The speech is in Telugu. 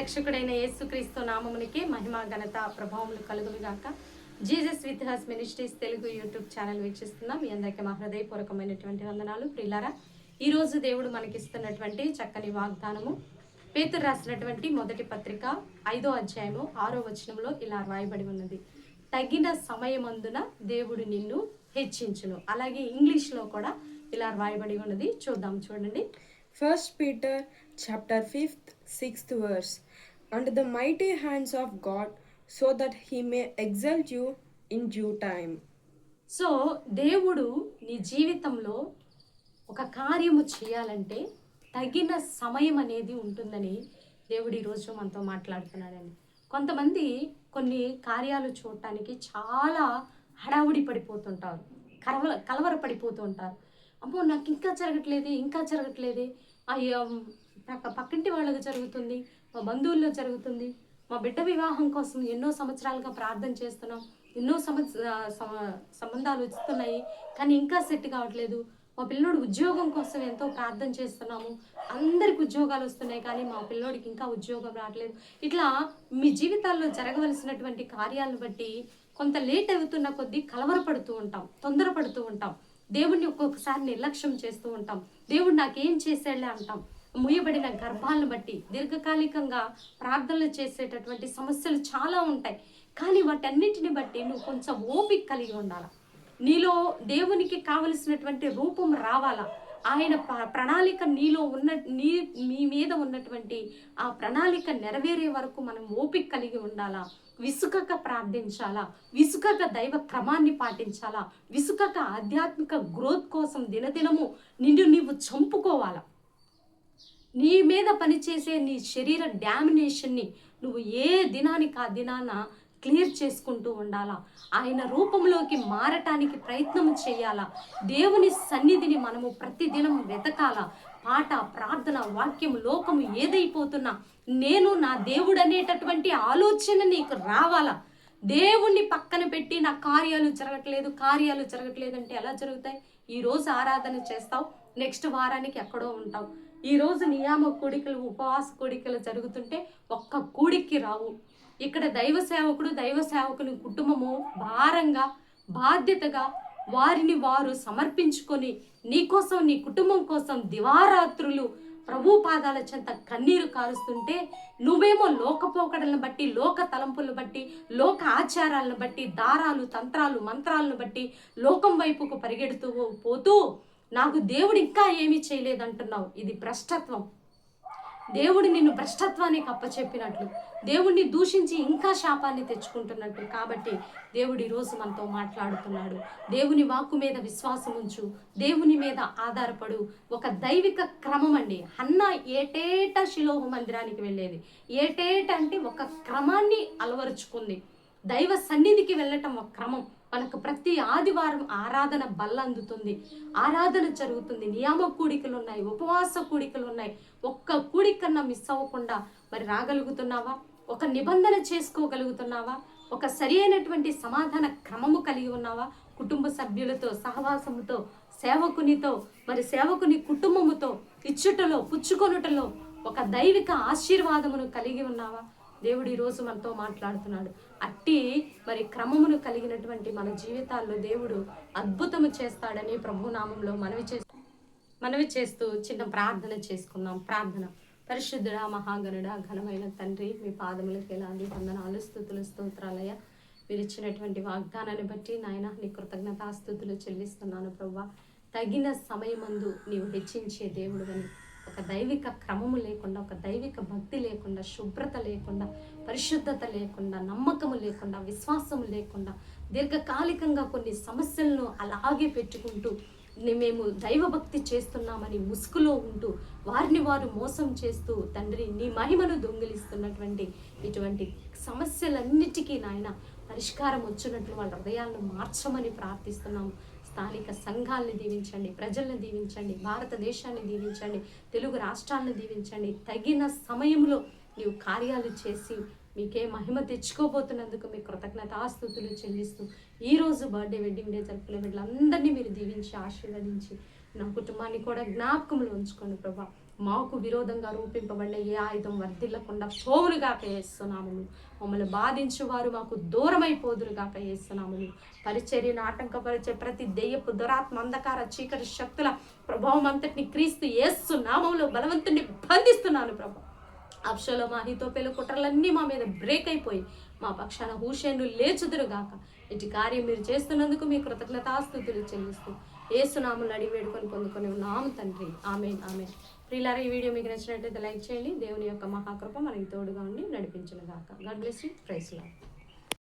రక్షకుడైన యేసుక్రీస్తు నామమునికే మహిమ ఘనత ప్రభావములు కలుగునుగాక. Jesus with has ministries Telugu YouTube channel వీక్షిస్తున్న మీ అందరికీ మా హృదయపూర్వకమైనటువంటి వందనాలు. ప్రియులారా, ఈరోజు దేవుడు మనకిస్తున్నటువంటి చక్కని వాగ్దానము పేతురు రాసినటువంటి మొదటి పత్రిక 5వ అధ్యాయము 6వ వచనంలో ఇలా రాయబడి ఉన్నది, తగిన సమయమందున దేవుడు నిన్ను హెచ్చించును. అలాగే ఇంగ్లీష్లో కూడా ఇలా రాయబడి ఉన్నది, చూద్దాం. చూడండి. 1 Peter chapter 5th 6th verse. Under the mighty hands of God, so that he may exalt you in due time. So దేవుడు నీ జీవితంలో ఒక కార్యము చేయాలంటే తగిన సమయం అనేది ఉంటుందని దేవుడు ఈరోజు మనతో మాట్లాడుతున్నాడండి. కొంతమంది కొన్ని కార్యాలు చూడటానికి చాలా హడావుడి పడిపోతుంటారు, కలవర పడిపోతూ ఉంటారు. అమ్మో, నాకు ఇంకా జరగట్లేదే, పక్కింటి వాళ్ళకి జరుగుతుంది, మా బంధువుల్లో జరుగుతుంది, మా బిడ్డ వివాహం కోసం ఎన్నో సంవత్సరాలుగా ప్రార్థన చేస్తున్నాం, ఎన్నో సంబంధాలు వస్తున్నాయి కానీ ఇంకా సెట్ కావట్లేదు, మా పిల్లోడు ఉద్యోగం కోసం ఎంతో ప్రార్థన చేస్తున్నాము, అందరికి ఉద్యోగాలు వస్తున్నాయి కానీ మా పిల్లోడికి ఇంకా ఉద్యోగం రావట్లేదు. ఇట్లా మీ జీవితాల్లో జరగవలసినటువంటి కార్యాలను బట్టి కొంత లేట్ అవుతున్న కొద్దీ కలవరపడుతూ ఉంటాం, తొందరపడుతూ ఉంటాం, దేవుడిని ఒక్కొక్కసారి నిర్లక్ష్యం చేస్తూ ఉంటాం. దేవుడు నాకేం చేసాడులే అంటాం. ముయ్యబడిన గర్భాలను బట్టి దీర్ఘకాలికంగా ప్రార్థనలు చేసేటటువంటి సమస్యలు చాలా ఉంటాయి. కానీ వాటన్నిటిని బట్టి నువ్వు కొంచెం ఓపిక కలిగి ఉండాలా. నీలో దేవునికి కావలసినటువంటి రూపం రావాలా. ఆయన ప్రణాళిక నీలో మీ మీద ఉన్నటువంటి ఆ ప్రణాళిక నెరవేరే వరకు మనం ఓపిక కలిగి ఉండాలా. విసుకక ప్రార్థించాలా, విసుకక దైవ క్రమాన్ని పాటించాలా, విసుకక ఆధ్యాత్మిక గ్రోత్ కోసం దినదినము నిన్ను నీవు చంపుకోవాలా. నీ మీద పనిచేసే నీ శరీర డామినేషన్ని నువ్వు ఏ దినానికి ఆ దినాన క్లియర్ చేసుకుంటూ ఉండాలా. ఆయన రూపంలోకి మారటానికి ప్రయత్నం చేయాలా. దేవుని సన్నిధిని మనము ప్రతిదినం వెతకాల. పాట, ప్రార్థన, వాక్యం, లోకము ఏదైపోతున్నా నేను నా దేవుడు అనేటటువంటి ఆలోచన నీకు రావాలా. దేవుణ్ణి పక్కన పెట్టి నా కార్యాలు జరగట్లేదు అంటే ఎలా జరుగుతాయి? ఈరోజు ఆరాధన చేస్తావు, నెక్స్ట్ వారానికి ఎక్కడో ఉంటావు. ఈరోజు నియామ కూడికలు, ఉపవాస కూడికలు జరుగుతుంటే ఒక్క కూడికి రావు. ఇక్కడ దైవ సేవకుని కుటుంబము భారంగా, బాధ్యతగా వారిని వారు సమర్పించుకొని నీకోసం, నీ కుటుంబం కోసం దివారాత్రులు ప్రభు పాదాల చెంత కన్నీరు కారుస్తుంటే నువ్వేమో లోకపోకడలను బట్టి, లోక తలంపులను బట్టి, లోక ఆచారాలను బట్టి, దారాలు, తంత్రాలు, మంత్రాలను బట్టి లోకం వైపుకు పరిగెడుతూ పోతూ నాకు దేవుడు ఇంకా ఏమీ చేయలేదంటున్నావు. ఇది భ్రష్టత్వం. దేవుడు నిన్ను భ్రష్టత్వానికి అప్పచెప్పినట్లు, దేవుడిని దూషించి ఇంకా శాపాన్ని తెచ్చుకుంటున్నట్టు. కాబట్టి దేవుడు ఈరోజు మనతో మాట్లాడుతున్నాడు. దేవుని వాక్కు మీద విశ్వాసం ఉంచు, దేవుని మీద ఆధారపడు. ఒక దైవిక క్రమం అండి. హన్నా ఏటేటా షిలోహు మందిరానికి వెళ్ళేది. ఏటేట అంటే ఒక క్రమాన్ని అలవరుచుకుంది. దైవ సన్నిధికి వెళ్ళటం ఒక క్రమం. మనకు ప్రతి ఆదివారం ఆరాధన బల్ల అందుతుంది, ఆరాధన జరుగుతుంది, నియామ కూడికలు ఉన్నాయి, ఉపవాస కూడికలు ఉన్నాయి. ఒక్క కూడికన్నా మిస్ అవ్వకుండా మరి రాగలుగుతున్నావా? ఒక నిబంధన చేసుకోగలుగుతున్నావా? ఒక సరి అయినటువంటి సమాధాన క్రమము కలిగి ఉన్నావా? కుటుంబ సభ్యులతో, సహవాసముతో, సేవకునితో, మరి సేవకుని కుటుంబముతో ఇచ్చుటలో, పుచ్చుకొనుటలో ఒక దైవిక ఆశీర్వాదమును కలిగి ఉన్నావా? దేవుడు ఈరోజు మనతో మాట్లాడుతున్నాడు. అట్టి మరి క్రమమును కలిగినటువంటి మన జీవితాల్లో దేవుడు అద్భుతము చేస్తాడని ప్రభునామంలో మనవి చేస్తూ చిన్న ప్రార్థన చేసుకున్నాం. ప్రార్థన. పరిశుద్ధుడా, మహాగణుడా, ఘనమైన తండ్రి, మీ పాదములకు ఎలాంటి వందనాలు, స్తుతులు, స్తోత్రాలయ్యా. మీరు ఇచ్చినటువంటి వాగ్దానాన్ని బట్టి నాయన నీ కృతజ్ఞతాస్తుతులు చెల్లిస్తున్నాను ప్రభువా. తగిన సమయమందు నీవు హెచ్చించే దేవుడు అని, ఒక దైవిక క్రమము లేకుండా, ఒక దైవిక భక్తి లేకుండా, శుభ్రత లేకుండా, పరిశుద్ధత లేకుండా, నమ్మకము లేకుండా, విశ్వాసము లేకుండా, దీర్ఘకాలికంగా కొన్ని సమస్యలను అలాగే పెట్టుకుంటూ మేము దైవభక్తి చేస్తున్నామని ముసుగులో ఉంటూ వారిని వారు మోసం చేస్తూ తండ్రి నీ మహిమను దొంగిలిస్తున్నటువంటి ఇటువంటి సమస్యలన్నిటికీ నాయన పరిష్కారం వచ్చినట్లు వాళ్ళ హృదయాలను మార్చమని ప్రార్థిస్తున్నాము. స్థానిక సంఘాలను దీవించండి, ప్రజలను దీవించండి, భారతదేశాన్ని దీవించండి, తెలుగు రాష్ట్రాలను దీవించండి. తగిన సమయంలో నీవు కార్యాలు చేసి మీకే మహిమ తెచ్చుకోబోతున్నందుకు మీ కృతజ్ఞతాస్తుతులు చెల్లిస్తూ ఈరోజు బర్త్డే, వెడ్డింగ్ డే జరుపుకునే వీళ్ళందరినీ మీరు దీవించి ఆశీర్వదించి నా కుటుంబాన్ని కూడా జ్ఞాపకంలో ఉంచుకోండి ప్రభా. మాకు విరోధంగా రూపింపబడిన ఏ ఆయుధం వర్ధిల్లకుండా పోవునుగాక యేసునామములు. మమ్మల్ని బాధించు వారు మాకు దూరమైపోదురుగాక యేసునామములు. పరిచర్యను ఆటంకపరిచే ప్రతి దెయ్యపు దురాత్మ అంధకార చీకటి శక్తుల ప్రభావం అంతటిని క్రీస్తు యేసు నామములో బలవంతుని బంధిస్తున్నాను ప్రభు. అబ్షలోము అహీతోపెలు కుట్రలన్నీ మా మీద బ్రేక్ అయిపోయి మా పక్షాన హూషేను లేచుదురుగాక. ఇటు కార్యం మీరు చేస్తున్నందుకు మీ కృతజ్ఞతాస్తుతులు చెల్లిస్తూ యేసునామములో అడిగి వేడుకొని పొందుకొని ఉన్నాము తండ్రి. ఆమేన్ ఆమేన్. ప్రియులారా, ఈ వీడియో మీకు నచ్చినట్లయితే లైక్ చేయండి. దేవుని యొక్క మహాకృప మనకి తోడుగా ఉండి నడిపించును గాక. God bless you. Praise lord.